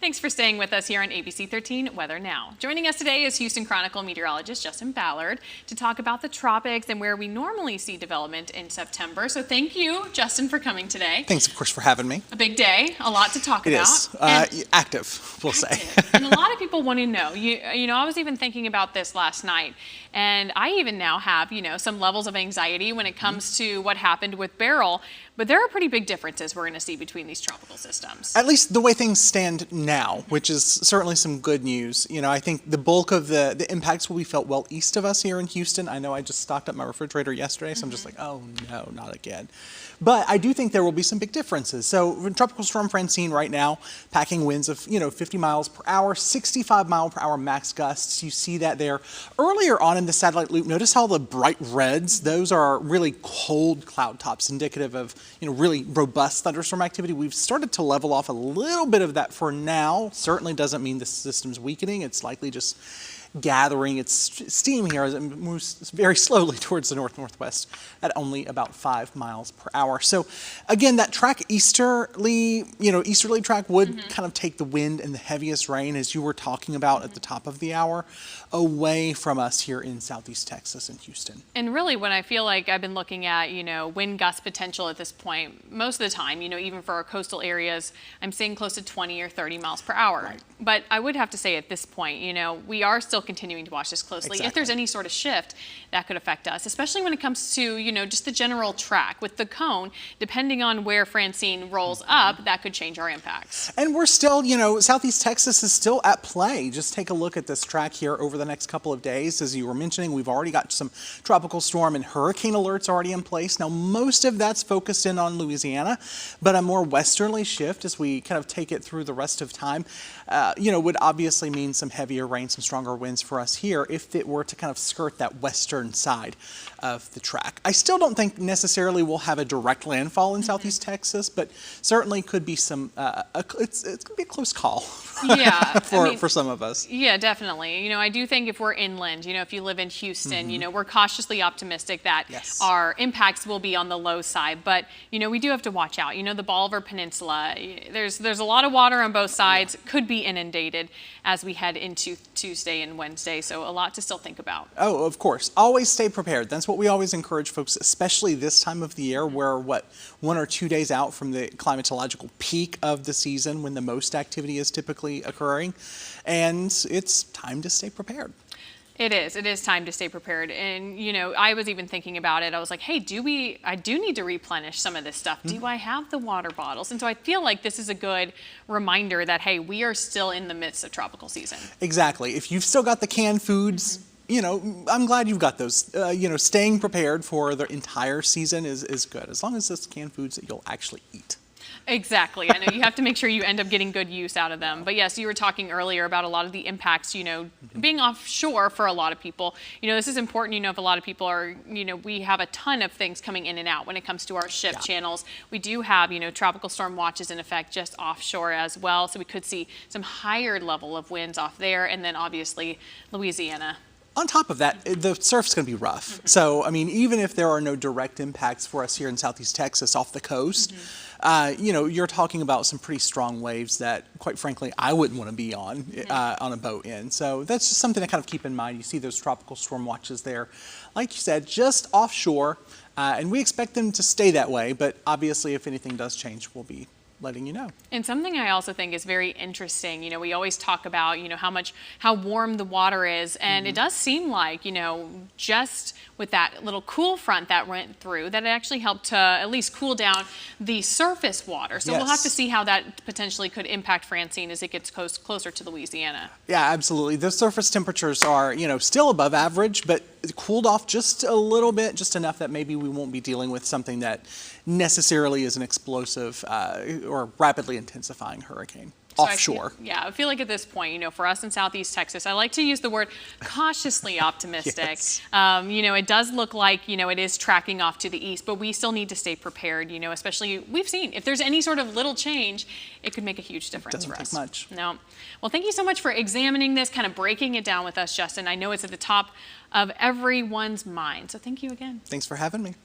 Thanks for staying with us here on ABC 13 Weather Now. Joining us today is Houston Chronicle meteorologist Justin Ballard to talk about the tropics and where we normally see development in September. So thank you, Justin, for coming today. Thanks, of course, for having me. A big day, a lot to talk about. It is. Active, we'll say. And a lot of people want to know. You know, I was even thinking about this last night, and I even now have, some levels of anxiety when it comes to what happened with Beryl. But there are pretty big differences we're going to see between these tropical systems. At least the way things stand now, which is certainly some good news. I think the bulk of the impacts will be felt well east of us here in Houston. I know I just stocked up my refrigerator yesterday, so I'm just like, oh no, not again. But I do think there will be some big differences. So Tropical Storm Francine right now, packing winds of 50 miles per hour, 65 mile per hour max gusts. You see that there. Earlier on in the satellite loop, notice how the bright reds, those are really cold cloud tops, indicative of really robust thunderstorm activity. We've started to level off a little bit of that for now. Certainly doesn't mean the system's weakening. It's likely just gathering its steam here as it moves very slowly towards the north-northwest at only about 5 miles per hour. So again, that track easterly track would kind of take the wind and the heaviest rain, as you were talking about at the top of the hour, away from us here in southeast Texas and Houston. And really, when I feel like I've been looking at, wind gust potential at this point, most of the time, even for our coastal areas, I'm seeing close to 20 or 30 miles per hour. Right. But I would have to say at this point, we are still continuing to watch this closely. Exactly. If there's any sort of shift, that could affect us, especially when it comes to, just the general track. With the cone, depending on where Francine rolls up, that could change our impacts. And we're still, southeast Texas is still at play. Just take a look at this track here over the next couple of days. As you were mentioning, we've already got some tropical storm and hurricane alerts already in place. Now, most of that's focused in on Louisiana, but a more westerly shift as we kind of take it through the rest of time, would obviously mean some heavier rain, some stronger winds for us here if it were to kind of skirt that western side of the track. I still don't think necessarily we'll have a direct landfall in southeast Texas, but certainly could be some, it's going to be a close call. Yeah, for some of us. Yeah, definitely. I do think if we're inland, if you live in Houston, we're cautiously optimistic that our impacts will be on the low side. But, we do have to watch out. The Bolivar Peninsula, there's a lot of water on both sides, could be inundated as we head into Tuesday and Wednesday. So a lot to still think about. Oh, of course. Always stay prepared. That's what we always encourage folks, especially this time of the year. We're, 1 or 2 days out from the climatological peak of the season when the most activity is typically occurring, and it's time to stay prepared. It is time to stay prepared. And I was even thinking about it. I was like, hey, I do need to replenish some of this stuff. Do I have the water bottles? And so I feel like this is a good reminder that, hey, we are still in the midst of tropical season. Exactly. If you've still got the canned foods, I'm glad you've got those. Staying prepared for the entire season is good, as long as it's canned foods that you'll actually eat. Exactly. I know you have to make sure you end up getting good use out of them. But yes, you were talking earlier about a lot of the impacts, being offshore for a lot of people. This is important, if a lot of people are, we have a ton of things coming in and out when it comes to our ship channels. We do have, tropical storm watches in effect just offshore as well. So we could see some higher level of winds off there. And then obviously Louisiana. On top of that, the surf's going to be rough. So, even if there are no direct impacts for us here in southeast Texas off the coast, you're talking about some pretty strong waves that, quite frankly, I wouldn't want to be on a boat in. So that's just something to kind of keep in mind. You see those tropical storm watches there, like you said, just offshore, and we expect them to stay that way. But obviously, if anything does change, we'll be letting you know. And something I also think is very interesting, we always talk about, how warm the water is. And it does seem like, just with that little cool front that went through, that it actually helped to at least cool down the surface water. So we'll have to see how that potentially could impact Francine as it gets closer to Louisiana. Yeah, absolutely. The surface temperatures are, still above average, but it cooled off just a little bit, just enough that maybe we won't be dealing with something that necessarily is an explosive or rapidly intensifying hurricane. So offshore. I feel like at this point, for us in southeast Texas, I like to use the word cautiously optimistic. It does look like, it is tracking off to the east, but we still need to stay prepared, especially we've seen if there's any sort of little change, it could make a huge difference for us. Doesn't take much. No. Well, thank you so much for examining this, kind of breaking it down with us, Justin. I know it's at the top of everyone's mind. So thank you again. Thanks for having me.